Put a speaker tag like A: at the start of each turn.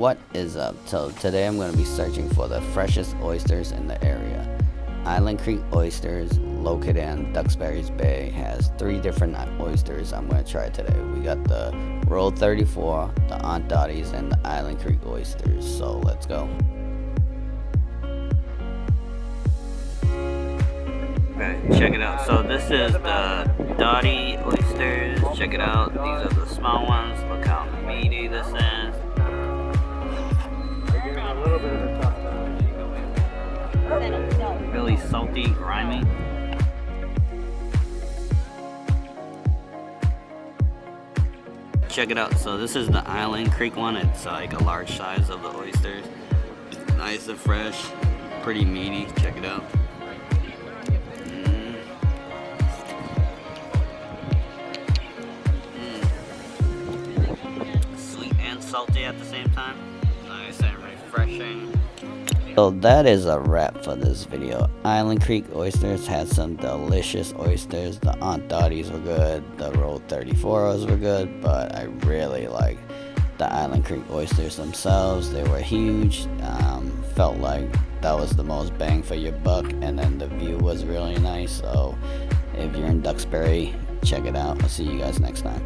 A: What is up? So today I'm going to be searching for the freshest oysters in the area. Island Creek Oysters, located in Duxbury Bay, has 3 different oysters I'm going to try today. We got the Roll 34, the Aunt Dotties, and the Island Creek Oysters. So let's go. Okay, check it out. So this is the Dotty oysters. Check it out. These are the small ones. Look how meaty this is. Really salty, grimy. Check it out. So this is the Island Creek one. It's like a large size of the oysters. Nice and fresh, pretty meaty. Check it out. Sweet and salty at the same time. Nice and refreshing. So that is a wrap for this video. Island Creek Oysters had some delicious oysters. The Aunt Dotties were good. The Roll 34s were good. But I really like the Island Creek Oysters themselves. They were huge. Felt like that was the most bang for your buck. And then the view was really nice. So if you're in Duxbury, check it out. I'll see you guys next time.